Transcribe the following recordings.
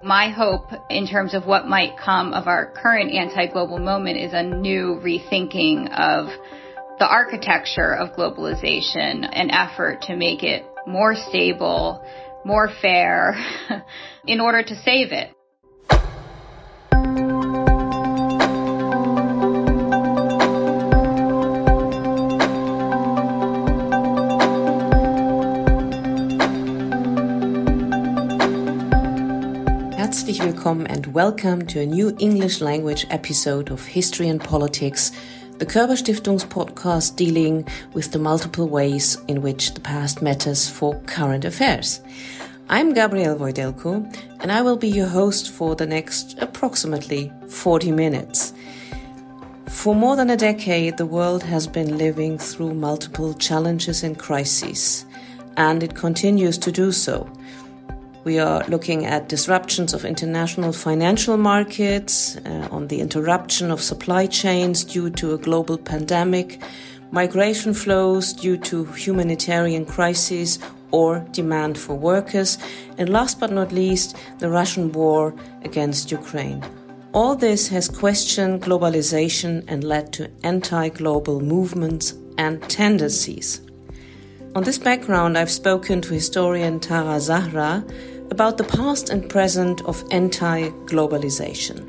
My hope in terms of what might come of our current anti-global moment is a new rethinking of the architecture of globalization, an effort to make it more stable, more fair, in order to save it. Herzlich willkommen and welcome to a new English language episode of History and Politics, the Körber Stiftung's podcast dealing with the multiple ways in which the past matters for current affairs. I'm Gabrielle Wojdelko, and I will be your host for the next approximately 40 minutes. For more than a decade, the world has been living through multiple challenges and crises, and it continues to do so. We are looking at disruptions of international financial markets, on the interruption of supply chains due to a global pandemic, migration flows due to humanitarian crises or demand for workers, and last but not least, the Russian war against Ukraine. All this has questioned globalization and led to anti-global movements and tendencies. On this background, I've spoken to historian Tara Zahra about the past and present of anti-globalization.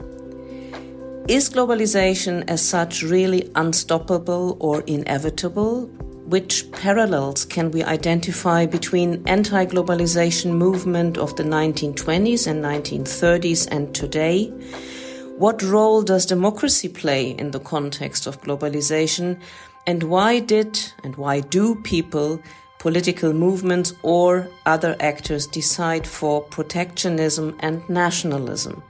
Is globalization as such really unstoppable or inevitable? Which parallels can we identify between anti-globalization movement of the 1920s and 1930s and today? What role does democracy play in the context of globalization? And why do people, political movements or other actors decide for protectionism and nationalism?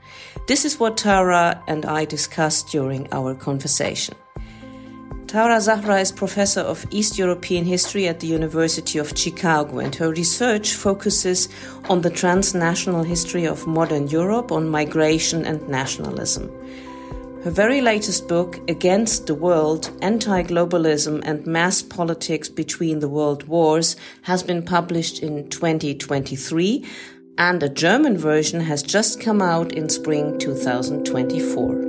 This is what Tara and I discussed during our conversation. Tara Zahra is professor of East European history at the University of Chicago, and her research focuses on the transnational history of modern Europe, on migration and nationalism. Her very latest book, Against the World, Anti-Globalism and Mass Politics Between the World Wars, has been published in 2023, and a German version has just come out in spring 2024.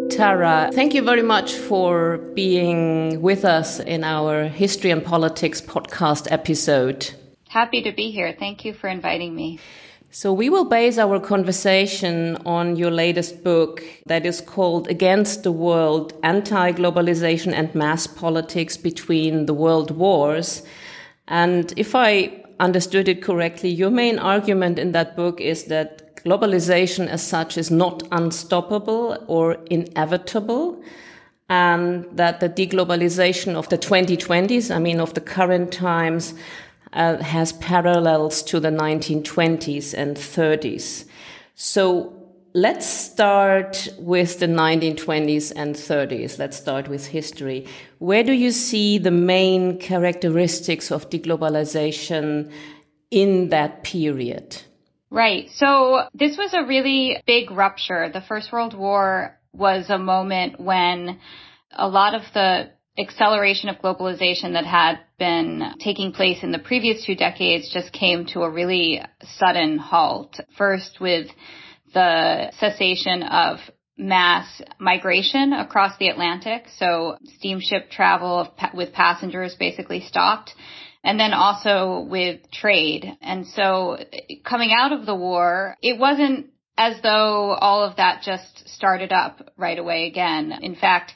Tara, thank you very much for being with us in our History and Politics podcast episode. Happy to be here. Thank you for inviting me. So we will base our conversation on your latest book that is called Against the World, Anti-Globalization and Mass Politics Between the World Wars. And if I understood it correctly, your main argument in that book is that globalization as such is not unstoppable or inevitable, and that the deglobalization of the 2020s, of the current times, has parallels to the 1920s and 30s. So let's start with the 1920s and 30s. Let's start with history. Where do you see the main characteristics of deglobalization in that period? Right. So this was a really big rupture. The First World War was a moment when a lot of the acceleration of globalization that had been taking place in the previous 2 decades just came to a really sudden halt. First with the cessation of mass migration across the Atlantic. So steamship travel with passengers basically stopped. And then also with trade. And so coming out of the war, it wasn't as though all of that just started up right away again. In fact,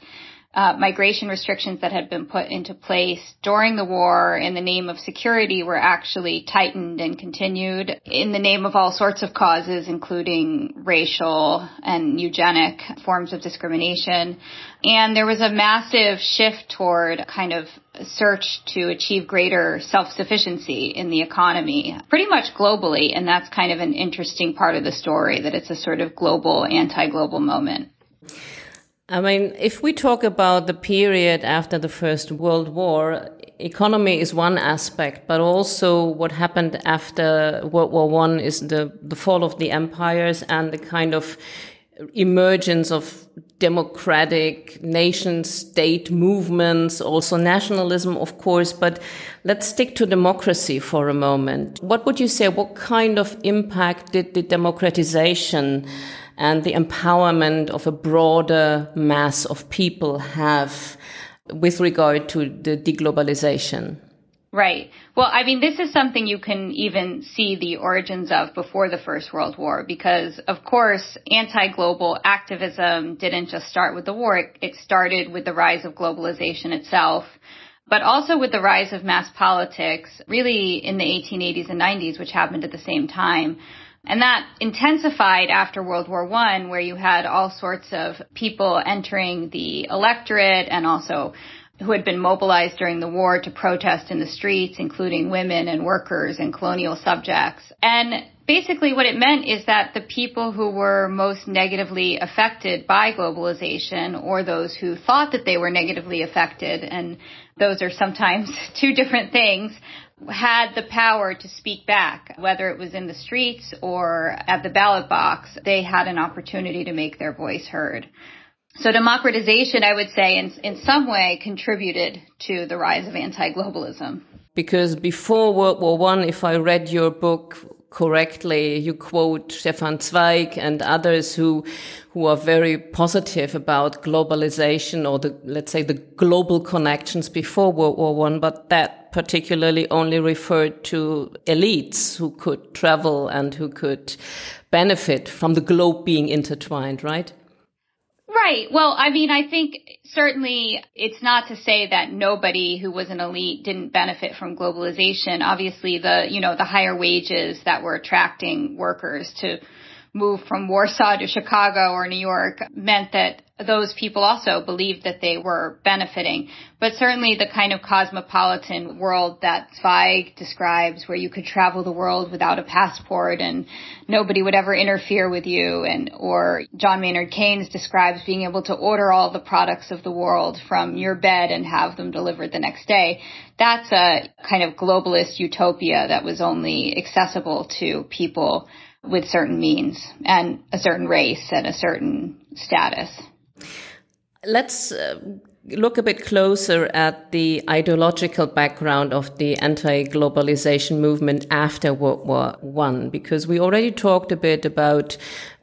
migration restrictions that had been put into place during the war in the name of security were actually tightened and continued in the name of all sorts of causes, including racial and eugenic forms of discrimination. And there was a massive shift toward kind of search to achieve greater self-sufficiency in the economy, pretty much globally. And that's kind of an interesting part of the story, that it's a sort of global, anti-global moment. If we talk about the period after the First World War, economy is one aspect, but also what happened after World War I is the fall of the empires and the kind of emergence of democratic nation-state movements, also nationalism, of course. But let's stick to democracy for a moment. What would you say, what kind of impact did the democratization and the empowerment of a broader mass of people have with regard to the deglobalization? Right. Well, I mean, this is something you can even see the origins of before the First World War, because, of course, anti-global activism didn't just start with the war. It started with the rise of globalization itself, but also with the rise of mass politics, really in the 1880s and 90s, which happened at the same time. And that intensified after World War I, where you had all sorts of people entering the electorate and also who had been mobilized during the war to protest in the streets, including women and workers and colonial subjects. And basically what it meant is that the people who were most negatively affected by globalization, or those who thought that they were negatively affected, and those are sometimes two different things, had the power to speak back, whether it was in the streets or at the ballot box. They had an opportunity to make their voice heard. So democratization, I would say, in some way contributed to the rise of anti-globalism. Because before World War I, if I read your book correctly, you quote Stefan Zweig and others who are very positive about globalization, or let's say the global connections before World War I, but that particularly only referred to elites who could travel and who could benefit from the globe being intertwined, right? Right. Well, I mean, I think certainly it's not to say that nobody who was an elite didn't benefit from globalization. Obviously, the higher wages that were attracting workers to move from Warsaw to Chicago or New York meant that those people also believed that they were benefiting. But certainly the kind of cosmopolitan world that Zweig describes, where you could travel the world without a passport and nobody would ever interfere with you, or John Maynard Keynes describes being able to order all the products of the world from your bed and have them delivered the next day. That's a kind of globalist utopia that was only accessible to people with certain means and a certain race and a certain status. Let's look a bit closer at the ideological background of the anti-globalization movement after World War I, because we already talked a bit about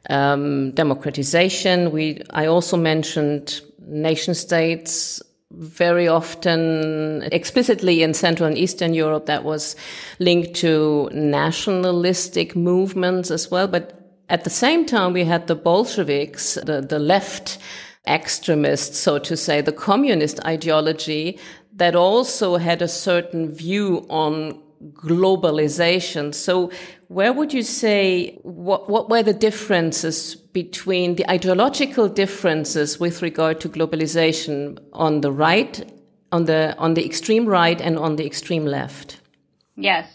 democratization. I also mentioned nation states. Very often, explicitly in Central and Eastern Europe, that was linked to nationalistic movements as well. But at the same time, we had the Bolsheviks, the left extremists, so to say, the communist ideology that also had a certain view on globalization. So where would you say, what were the differences between the ideological differences with regard to globalization on the right, on the extreme right and on the extreme left? Yes.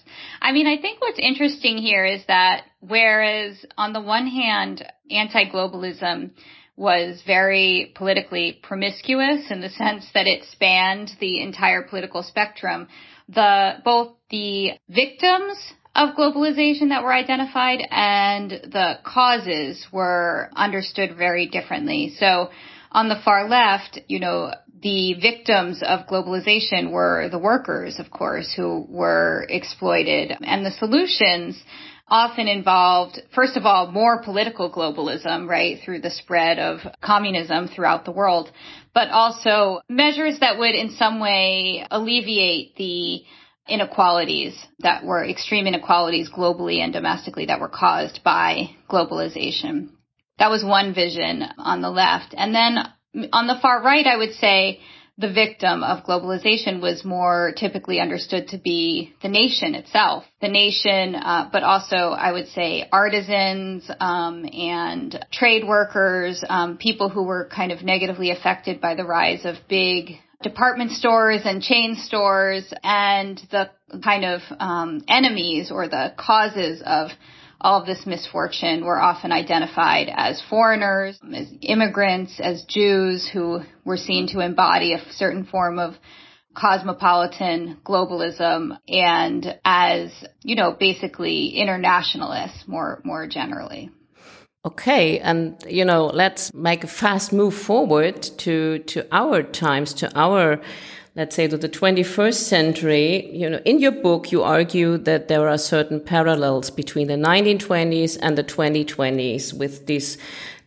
I mean, I think what's interesting here is that whereas on the one hand, anti-globalism was very politically promiscuous in the sense that it spanned the entire political spectrum, both the victims of globalization that were identified and the causes were understood very differently. So on the far left, the victims of globalization were the workers, of course, who were exploited. And the solutions often involved, first of all, more political globalism, right, through the spread of communism throughout the world, but also measures that would in some way alleviate the inequalities that were extreme inequalities globally and domestically that were caused by globalization. That was one vision on the left. And then on the far right, I would say the victim of globalization was more typically understood to be the nation itself. The nation, but also I would say artisans and trade workers, people who were kind of negatively affected by the rise of big department stores and chain stores, and the kind of enemies or the causes of all of this misfortune were often identified as foreigners, as immigrants, as Jews who were seen to embody a certain form of cosmopolitan globalism, and as, basically internationalists more generally. Okay, and let's make a fast move forward to our times, to our, let's say, to the 21st century. In your book, you argue that there are certain parallels between the 1920s and the 2020s with these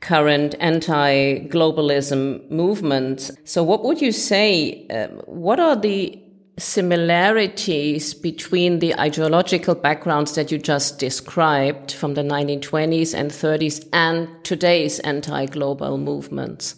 current anti-globalism movements. So what would you say, what are the similarities between the ideological backgrounds that you just described from the 1920s and 30s and today's anti-global movements?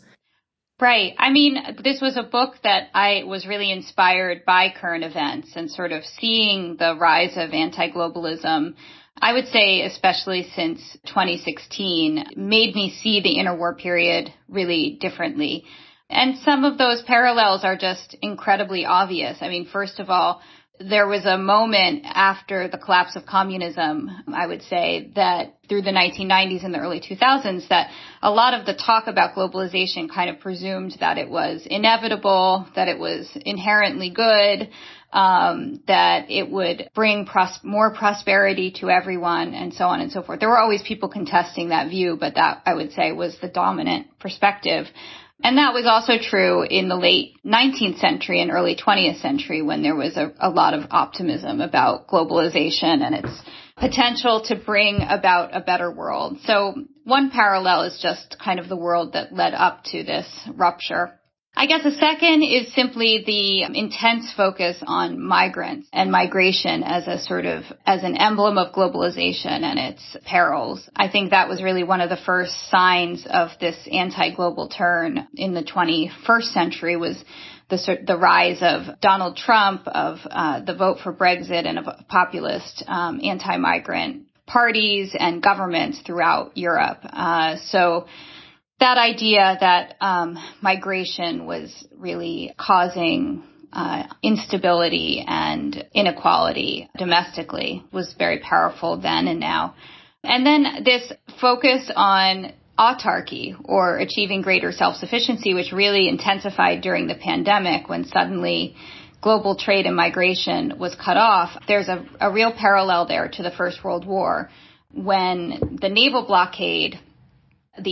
Right. I mean, this was a book that I was really inspired by current events and sort of seeing the rise of anti-globalism, I would say especially since 2016, made me see the interwar period really differently. And some of those parallels are just incredibly obvious. I mean, first of all, there was a moment after the collapse of communism, I would say, that through the 1990s and the early 2000s, that a lot of the talk about globalization kind of presumed that it was inevitable, that it was inherently good, that it would bring more prosperity to everyone, and so on and so forth. There were always people contesting that view, but that, I would say, was the dominant perspective. And that was also true in the late 19th century and early 20th century when there was a lot of optimism about globalization and its potential to bring about a better world. So one parallel is just kind of the world that led up to this rupture. I guess a second is simply the intense focus on migrants and migration as an emblem of globalization and its perils. I think that was really one of the first signs of this anti-global turn in the 21st century was the rise of Donald Trump, of the vote for Brexit, and of populist anti-migrant parties and governments throughout Europe. So that idea that migration was really causing instability and inequality domestically was very powerful then and now. And then this focus on autarky, or achieving greater self-sufficiency, which really intensified during the pandemic when suddenly global trade and migration was cut off. There's a real parallel there to the First World War, when the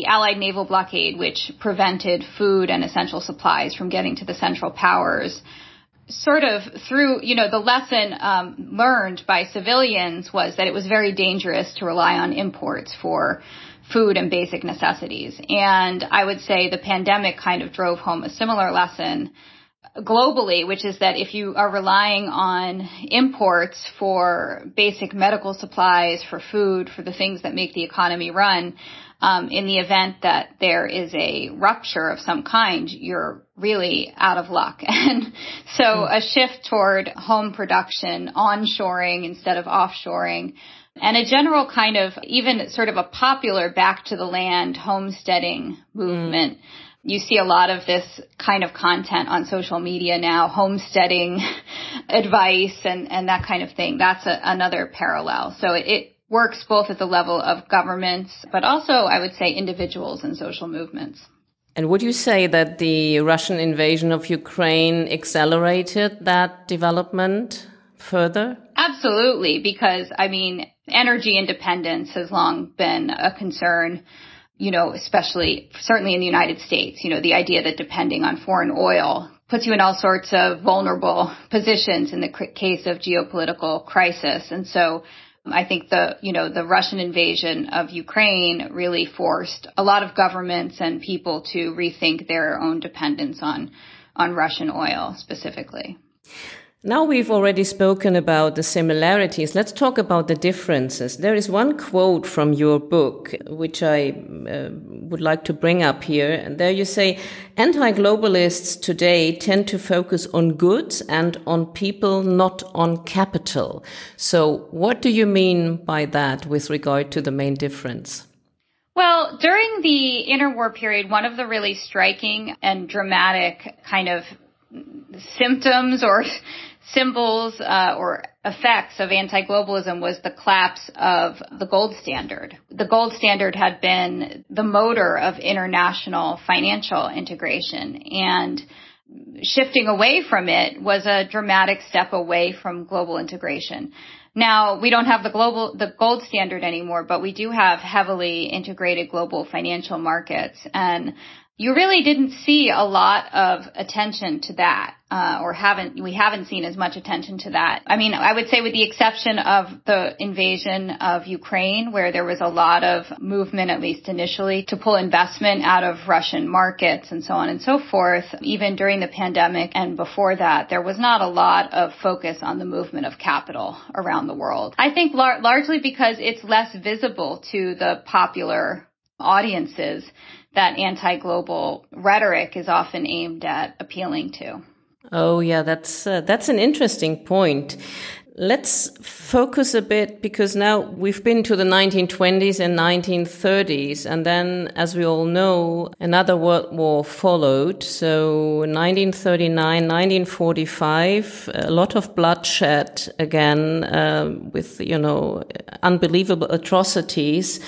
Allied naval blockade, which prevented food and essential supplies from getting to the Central Powers, sort of through, the lesson learned by civilians was that it was very dangerous to rely on imports for food and basic necessities. And I would say the pandemic kind of drove home a similar lesson globally, which is that if you are relying on imports for basic medical supplies, for food, for the things that make the economy run, in the event that there is a rupture of some kind, you're really out of luck. And so a shift toward home production, onshoring instead of offshoring, and a general kind of even sort of a popular back to the land homesteading movement. You see a lot of this kind of content on social media now, homesteading advice and that kind of thing. That's another parallel. So it works both at the level of governments, but also, I would say, individuals and social movements. And would you say that the Russian invasion of Ukraine accelerated that development further? Absolutely, because, energy independence has long been a concern, especially, certainly in the United States. The idea that depending on foreign oil puts you in all sorts of vulnerable positions in the case of geopolitical crisis. And so I think the Russian invasion of Ukraine really forced a lot of governments and people to rethink their own dependence on Russian oil specifically. Now we've already spoken about the similarities. Let's talk about the differences. There is one quote from your book, which I would like to bring up here. And there you say, anti-globalists today tend to focus on goods and on people, not on capital. So what do you mean by that with regard to the main difference? Well, during the interwar period, one of the really striking and dramatic kind of symptoms or symbols or effects of anti-globalism was the collapse of the gold standard. The gold standard had been the motor of international financial integration. And shifting away from it was a dramatic step away from global integration. Now, we don't have the gold standard anymore, but we do have heavily integrated global financial markets. And you really didn't see a lot of attention to that, we haven't seen as much attention to that. I mean, I would say with the exception of the invasion of Ukraine, where there was a lot of movement, at least initially, to pull investment out of Russian markets and so on and so forth, even during the pandemic and before that, there was not a lot of focus on the movement of capital around the world. I think largely because it's less visible to the popular audiences that anti-global rhetoric is often aimed at appealing to. Oh, yeah, that's an interesting point. Let's focus a bit, because now we've been to the 1920s and 1930s, and then, as we all know, another world war followed. So 1939, 1945, a lot of bloodshed again, with, unbelievable atrocities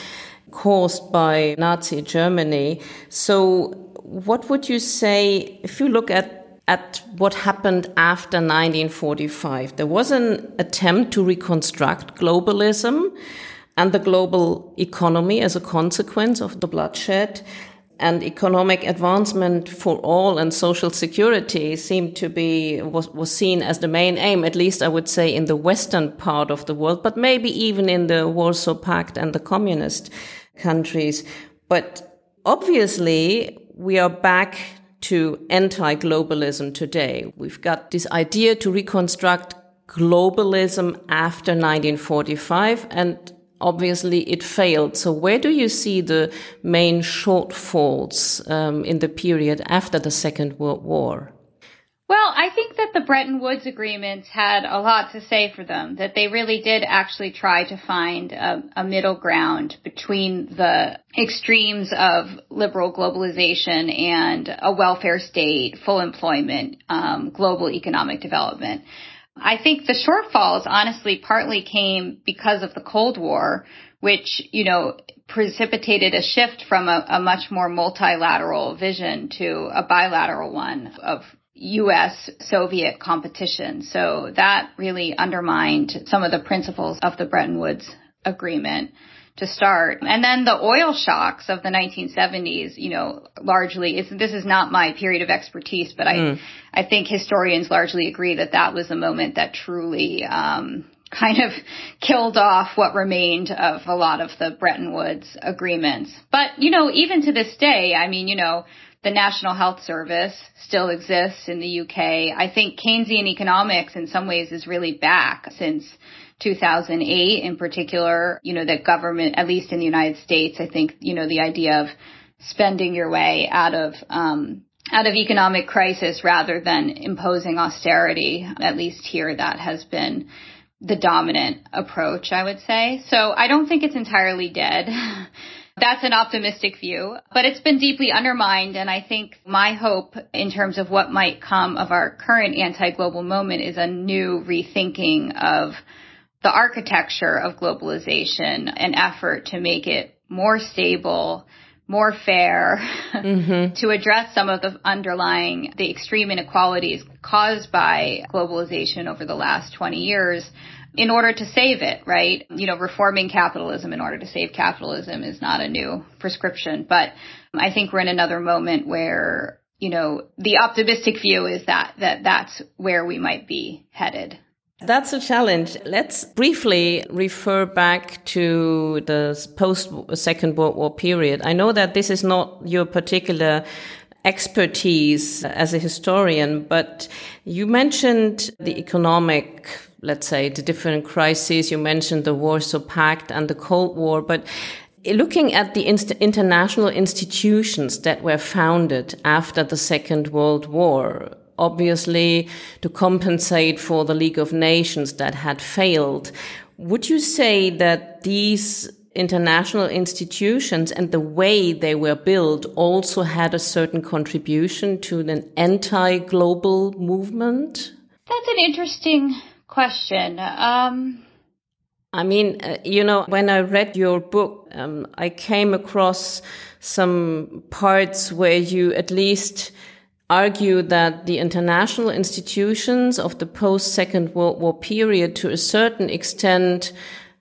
caused by Nazi Germany. So what would you say, if you look at what happened after 1945? There was an attempt to reconstruct globalism and the global economy as a consequence of the bloodshed, and economic advancement for all and social security seemed to was seen as the main aim, at least I would say in the Western part of the world, but maybe even in the Warsaw Pact and the communist countries. But obviously we are back to anti-globalism today. We've got this idea to reconstruct globalism after 1945, and obviously it failed. So where do you see the main shortfalls in the period after the Second World War? Well, I think that the Bretton Woods agreements had a lot to say for them, that they really did actually try to find a middle ground between the extremes of liberal globalization and a welfare state, full employment, global economic development. I think the shortfalls honestly partly came because of the Cold War, which, precipitated a shift from a much more multilateral vision to a bilateral one of U.S.-Soviet competition. So that really undermined some of the principles of the Bretton Woods agreement to start. And then the oil shocks of the 1970s, largely, this is not my period of expertise, but I think historians largely agree that was the moment that truly kind of killed off what remained of a lot of the Bretton Woods agreements. But, even to this day, the National Health Service still exists in the UK. I think Keynesian economics in some ways is really back since 2008 in particular, that government, at least in the United States, I think, the idea of spending your way out of economic crisis rather than imposing austerity, at least here, that has been the dominant approach, I would say. So I don't think it's entirely dead. That's an optimistic view, but it's been deeply undermined. And I think my hope in terms of what might come of our current anti-global moment is a new rethinking of the architecture of globalization, an effort to make it more stable, more fair, to address some of the extreme inequalities caused by globalization over the last 20 years. In order to save it, right? Reforming capitalism in order to save capitalism is not a new prescription. But I think we're in another moment where, the optimistic view is that's where we might be headed. That's a challenge. Let's briefly refer back to the post-Second World War period. I know that this is not your particular expertise as a historian, but you mentioned the economic, let's say, the different crises. You mentioned the Warsaw Pact and the Cold War, but looking at the international institutions that were founded after the Second World War, obviously to compensate for the League of Nations that had failed, would you say that these international institutions and the way they were built also had a certain contribution to an anti-global movement? That's an interesting question. When I read your book, I came across some parts where you at least argue that the international institutions of the post-Second World War period to a certain extent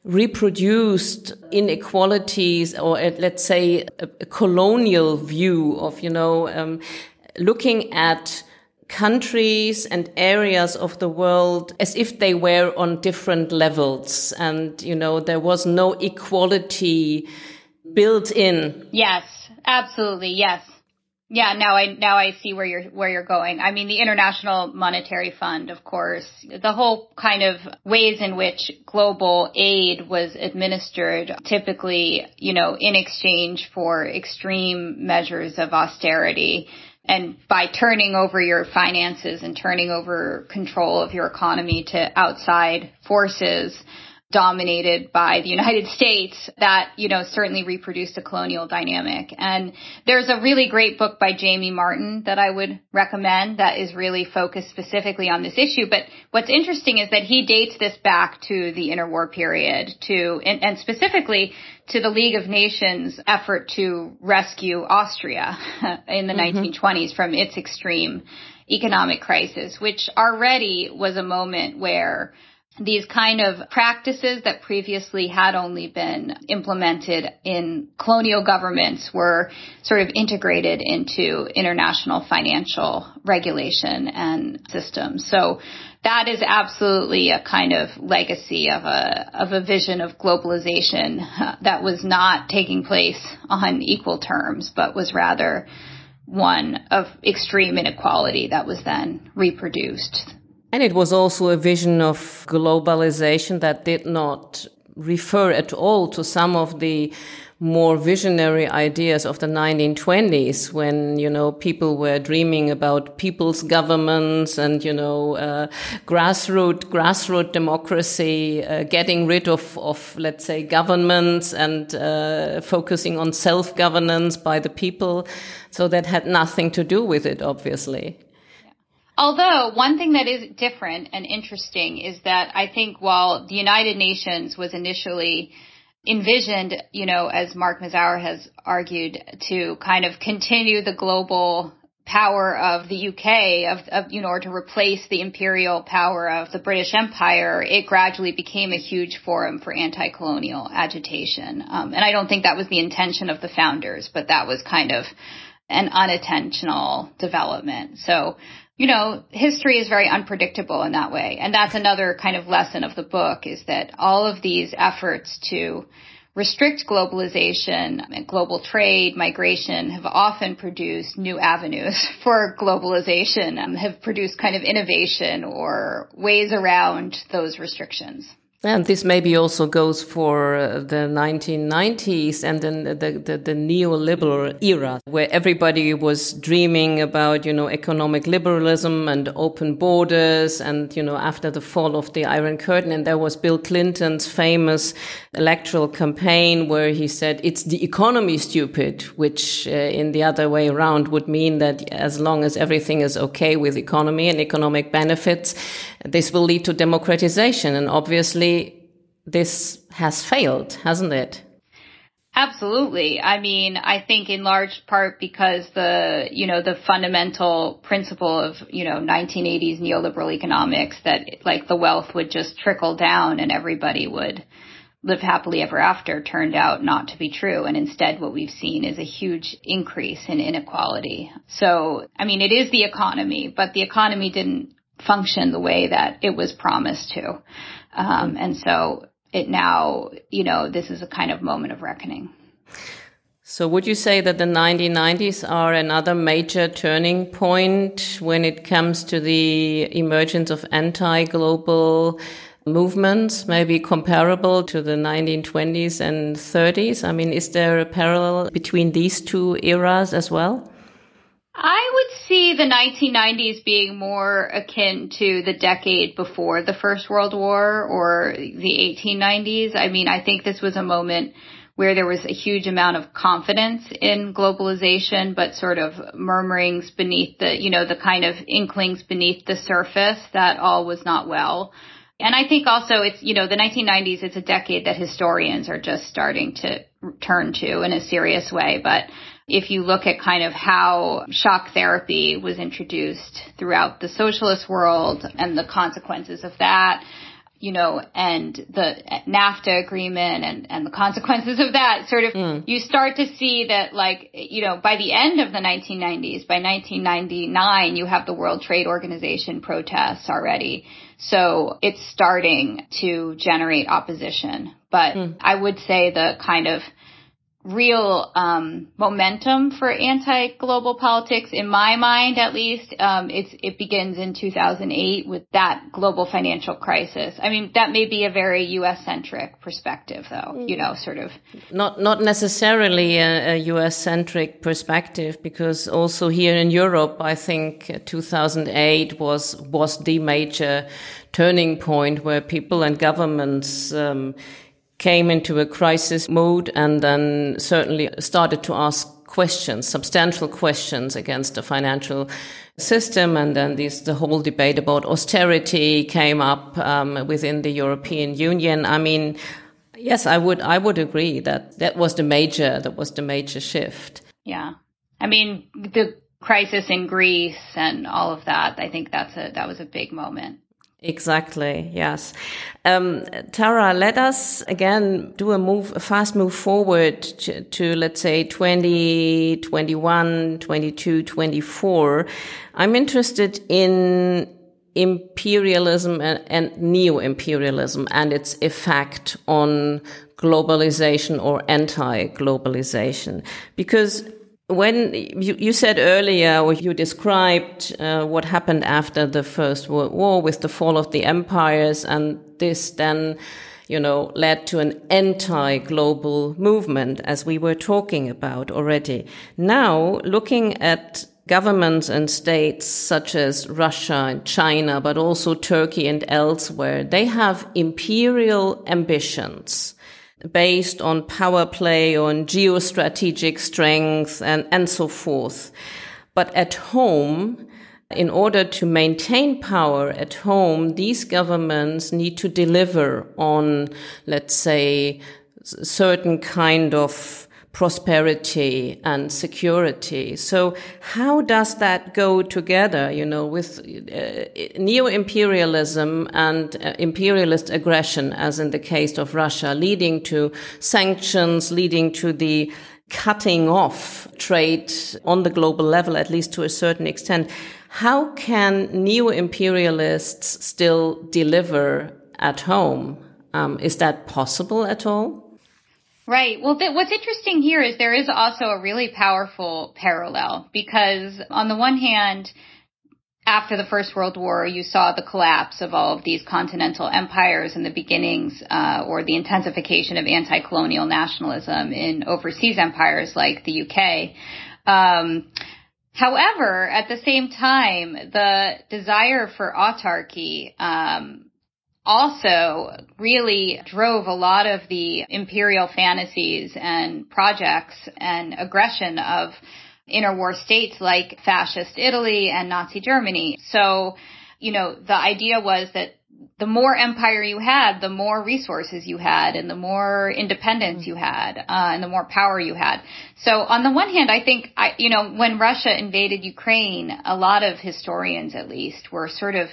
reproduced inequalities, or let's say a colonial view of, looking at countries and areas of the world as if they were on different levels. And, there was no equality built in. Yes, absolutely. Yes. Yeah, now I see where you're going. I mean, the International Monetary Fund, of course, the whole kind of ways in which global aid was administered, typically, in exchange for extreme measures of austerity. And by turning over your finances and turning over control of your economy to outside forces dominated by the United States, that, certainly reproduced a colonial dynamic. And there's a really great book by Jamie Martin that I would recommend that is really focused specifically on this issue. But what's interesting is that he dates this back to the interwar period, and specifically to the League of Nations effort to rescue Austria in the 1920s from its extreme economic crisis, which already was a moment where these kind of practices that previously had only been implemented in colonial governments were sort of integrated into international financial regulation and systems. So that is absolutely a kind of legacy of a vision of globalization that was not taking place on equal terms, but was rather one of extreme inequality that was then reproduced. And it was also a vision of globalization that did not refer at all to some of the more visionary ideas of the 1920s when, people were dreaming about people's governments and, grassroots democracy, getting rid of, let's say, governments and focusing on self-governance by the people. So that had nothing to do with it, obviously. Although one thing that is different and interesting is that I think while the United Nations was initially envisioned, as Mark Mazower has argued, to kind of continue the global power of the UK, or to replace the imperial power of the British Empire, it gradually became a huge forum for anti-colonial agitation. And I don't think that was the intention of the founders, but that was kind of an unintentional development. So, history is very unpredictable in that way. And that's another kind of lesson of the book, is that all of these efforts to restrict globalization and global trade, migration have often produced new avenues for globalization, have produced kind of innovation or ways around those restrictions. And this maybe also goes for the 1990s and then the neoliberal era, where everybody was dreaming about, economic liberalism and open borders. And, after the fall of the Iron Curtain, and there was Bill Clinton's famous electoral campaign where he said, it's the economy, stupid, which in the other way around would mean that as long as everything is okay with economy and economic benefits, this will lead to democratization. And obviously, this has failed, hasn't it? Absolutely. I mean, I think in large part because the fundamental principle of, 1980s neoliberal economics that like the wealth would just trickle down and everybody would live happily ever after turned out not to be true. And instead what we've seen is a huge increase in inequality. So, I mean, it is the economy, but the economy didn't function the way that it was promised to. And so it now, this is a kind of moment of reckoning. So would you say that the 1990s are another major turning point when it comes to the emergence of anti-global movements, maybe comparable to the 1920s and 30s? I mean, is there a parallel between these two eras as well? I would see the 1990s being more akin to the decade before the First World War or the 1890s. I mean, I think this was a moment where there was a huge amount of confidence in globalization, but sort of murmurings beneath the kind of inklings beneath the surface that all was not well. And I think also it's, the 1990s, it's a decade that historians are just starting to turn to in a serious way. But If you look at kind of how shock therapy was introduced throughout the socialist world and the consequences of that, and the NAFTA agreement and the consequences of that, sort of, you start to see that, by the end of the 1990s, by 1999, you have the World Trade Organization protests already. So it's starting to generate opposition. But I would say the kind of real momentum for anti-global politics, in my mind at least, it begins in 2008 with that global financial crisis. I mean, that may be a very U.S.-centric perspective, though, sort of. Not necessarily a U.S.-centric perspective, because also here in Europe, I think 2008 was the major turning point where people and governments came into a crisis mode and then certainly started to ask questions, substantial questions against the financial system. And then the whole debate about austerity came up within the European Union. I mean, yes, I would agree that was the major shift. Yeah. I mean, the crisis in Greece and all of that, I think that was a big moment. Exactly. Yes. Tara, let us again do a fast move forward to let's say 2021, 22, 24. I'm interested in imperialism and neo-imperialism and its effect on globalization or anti-globalization, because when you said earlier, or you described what happened after the First World War with the fall of the empires, and this then, led to an anti-global movement, as we were talking about already. Now, looking at governments and states such as Russia and China, but also Turkey and elsewhere, they have imperial ambitions based on power play, on geostrategic strength, and so forth. But at home, in order to maintain power at home, these governments need to deliver on, let's say, certain kind of prosperity and security. So how does that go together, with neo-imperialism and imperialist aggression, as in the case of Russia, leading to sanctions, leading to the cutting off trade on the global level, at least to a certain extent? How can neo-imperialists still deliver at home? Is that possible at all? Right. Well, what's interesting here is there is also a really powerful parallel, because on the one hand, after the First World War, you saw the collapse of all of these continental empires and the beginnings or the intensification of anti-colonial nationalism in overseas empires like the UK. However, at the same time, the desire for autarky also really drove a lot of the imperial fantasies and projects and aggression of interwar states like fascist Italy and Nazi Germany. So, the idea was that the more empire you had, the more resources you had, and the more independence you had, and the more power you had. So on the one hand, I think, when Russia invaded Ukraine, a lot of historians at least were sort of,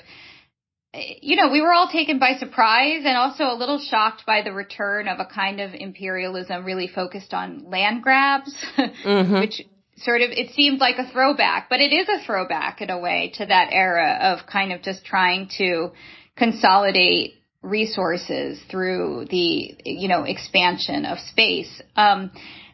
we were all taken by surprise and also a little shocked by the return of a kind of imperialism really focused on land grabs, which sort of, it seemed like a throwback, but it is a throwback in a way to that era of kind of just trying to consolidate resources through the, expansion of space.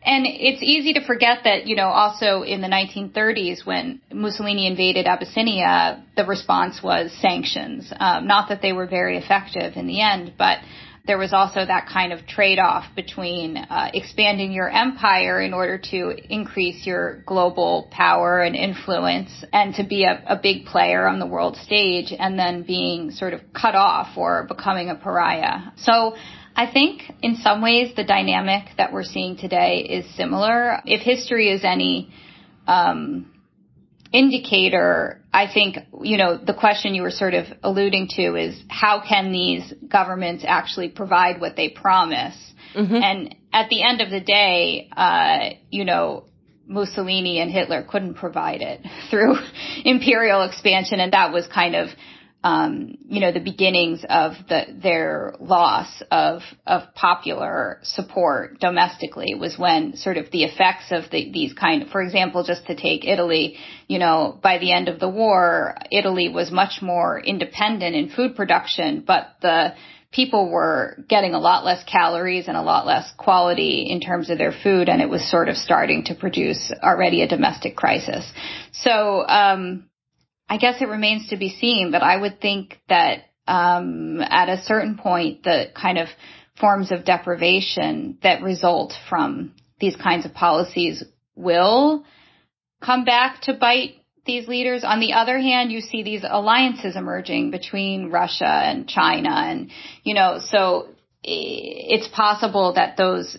And it's easy to forget that, also in the 1930s when Mussolini invaded Abyssinia, the response was sanctions. Not that they were very effective in the end, but there was also that kind of trade-off between expanding your empire in order to increase your global power and influence and to be a big player on the world stage, and then being sort of cut off or becoming a pariah. So I think in some ways the dynamic that we're seeing today is similar. If history is any indicator, I think, the question you were sort of alluding to is how can these governments actually provide what they promise? And at the end of the day, Mussolini and Hitler couldn't provide it through imperial expansion. And that was kind of, the beginnings of their loss of popular support domestically, was when sort of the effects of these kind of, for example, just to take Italy, by the end of the war, Italy was much more independent in food production, but the people were getting a lot less calories and a lot less quality in terms of their food, and it was sort of starting to produce already a domestic crisis. So, I guess it remains to be seen, but I would think that at a certain point, the kind of forms of deprivation that result from these kinds of policies will come back to bite these leaders. On the other hand, you see these alliances emerging between Russia and China, and, so it's possible that those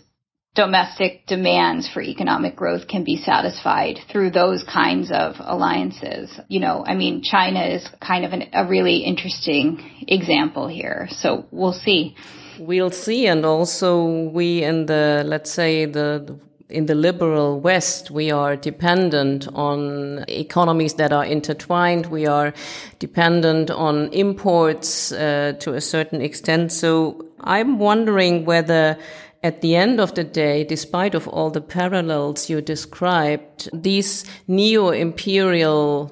domestic demands for economic growth can be satisfied through those kinds of alliances. China is kind of a really interesting example here. So we'll see. We'll see. And also we in the, let's say, in the liberal West, we are dependent on economies that are intertwined. We are dependent on imports to a certain extent. So I'm wondering whether at the end of the day, despite of all the parallels you described, these neo-imperial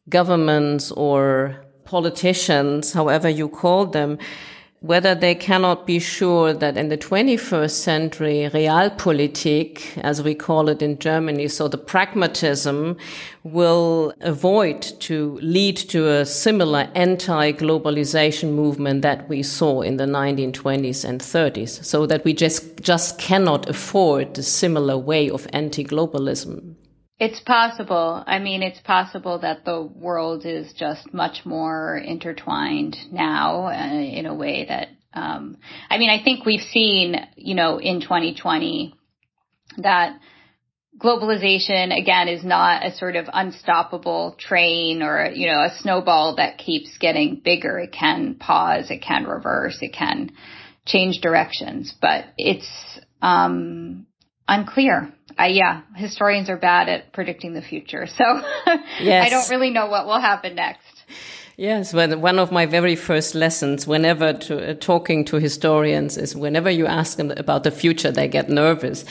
governments or politicians, however you call them, whether they cannot be sure that in the 21st century, Realpolitik, as we call it in Germany, so the pragmatism, will avoid to lead to a similar anti-globalization movement that we saw in the 1920s and 30s, so that we just cannot afford a similar way of anti-globalism. It's possible. It's possible that the world is just much more intertwined now in a way that, I think we've seen, in 2020 that globalization, again, is not a sort of unstoppable train or, a snowball that keeps getting bigger. It can pause, it can reverse, it can change directions, but it's unclear. Historians are bad at predicting the future. So yes. I don't really know what will happen next. Yes, well, one of my very first lessons whenever talking to historians is whenever you ask them about the future, they get nervous.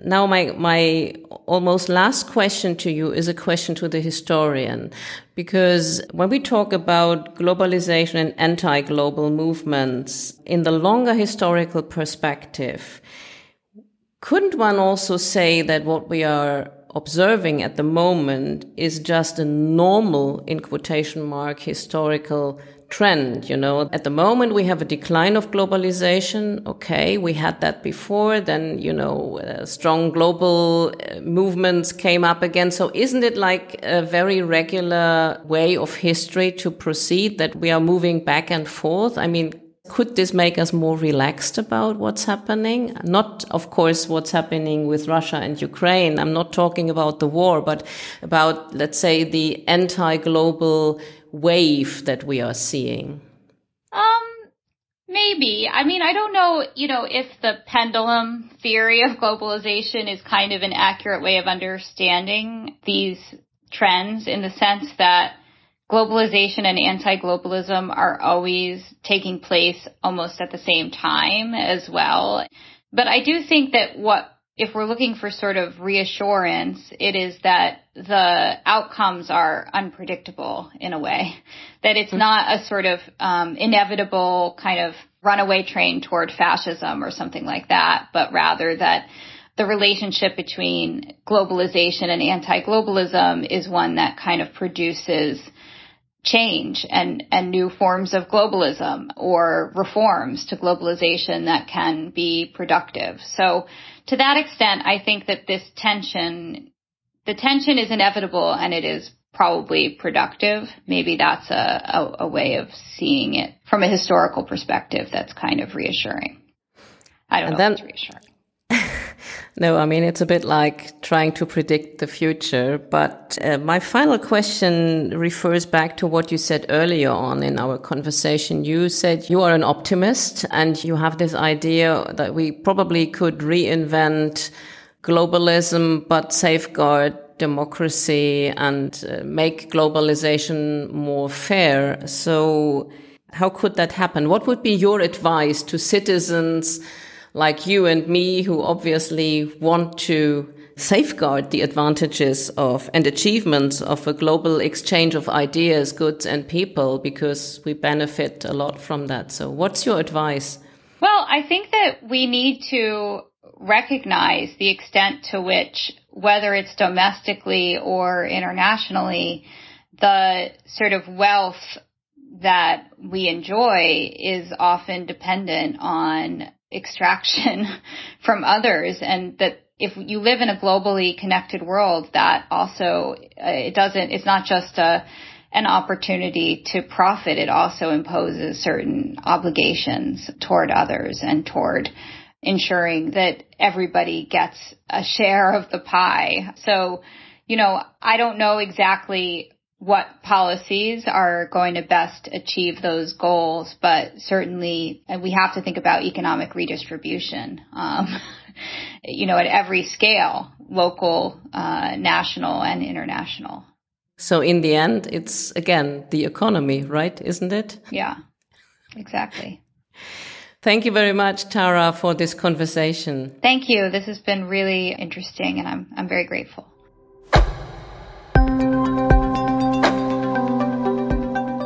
Now, my almost last question to you is a question to the historian, because when we talk about globalization and anti-global movements in the longer historical perspective, couldn't one also say that what we are observing at the moment is just a normal, in quotation mark, historical trend? At the moment we have a decline of globalization. Okay, we had that before. Then, strong global movements came up again. So isn't it like a very regular way of history to proceed, that we are moving back and forth? Could this make us more relaxed about what's happening? Not, of course, what's happening with Russia and Ukraine. I'm not talking about the war, but about, let's say, the anti-global wave that we are seeing. Maybe. I don't know, if the pendulum theory of globalization is kind of an accurate way of understanding these trends, in the sense that globalization and anti-globalism are always taking place almost at the same time as well. But I do think that if we're looking for sort of reassurance, it is that the outcomes are unpredictable in a way, that it's not a sort of inevitable kind of runaway train toward fascism or something like that, but rather that the relationship between globalization and anti-globalism is one that kind of produces change and new forms of globalism, or reforms to globalization that can be productive. So to that extent, I think that the tension is inevitable, and it is probably productive. Maybe that's a way of seeing it from a historical perspective that's kind of reassuring. I don't know if it's reassuring. No, it's a bit like trying to predict the future. But my final question refers back to what you said earlier on in our conversation. You said you are an optimist, and you have this idea that we probably could reinvent globalism but safeguard democracy and make globalization more fair. So how could that happen? What would be your advice to citizens like you and me who obviously want to safeguard the advantages of and achievements of a global exchange of ideas, goods and people, because we benefit a lot from that? So what's your advice? Well, I think that we need to recognize the extent to which, whether it's domestically or internationally, the sort of wealth that we enjoy is often dependent on extraction from others, and that if you live in a globally connected world, that also it's not just an opportunity to profit. It also imposes certain obligations toward others and toward ensuring that everybody gets a share of the pie. So, I don't know exactly what policies are going to best achieve those goals, but certainly we have to think about economic redistribution, at every scale, local, national, and international. So in the end, it's, again, the economy, right? Isn't it? Yeah, exactly. Thank you very much, Tara, for this conversation. Thank you. This has been really interesting, and I'm very grateful.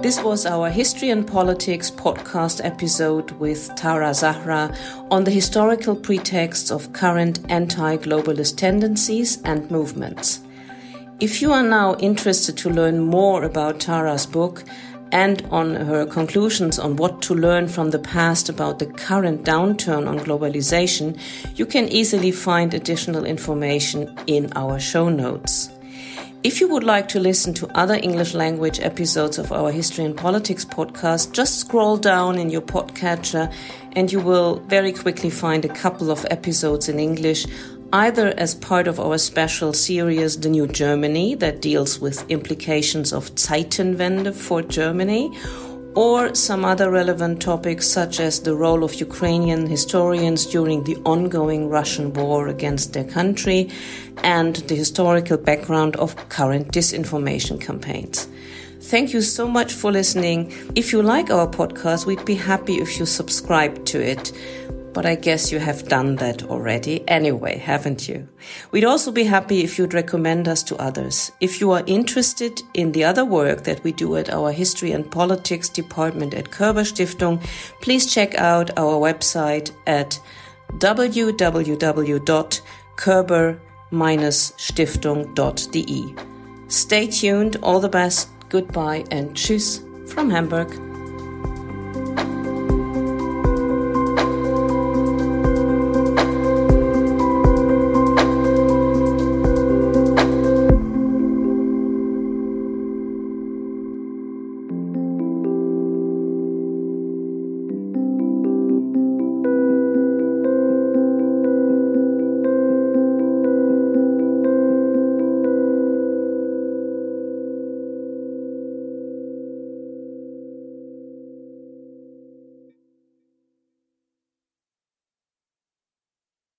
This was our History and Politics podcast episode with Tara Zahra on the historical pretexts of current anti-globalist tendencies and movements. If you are now interested to learn more about Tara's book and on her conclusions on what to learn from the past about the current downturn on globalization, you can easily find additional information in our show notes. If you would like to listen to other English language episodes of our History and Politics podcast, just scroll down in your podcatcher and you will very quickly find a couple of episodes in English, either as part of our special series The New Germany that deals with implications of Zeitenwende for Germany, or some other relevant topics such as the role of Ukrainian historians during the ongoing Russian war against their country and the historical background of current disinformation campaigns. Thank you so much for listening. If you like our podcast, we'd be happy if you subscribe to it. But I guess you have done that already anyway, haven't you? We'd also be happy if you'd recommend us to others. If you are interested in the other work that we do at our History and Politics department at Körber-Stiftung, please check out our website at www.körber-stiftung.de. Stay tuned, all the best, goodbye and tschüss from Hamburg.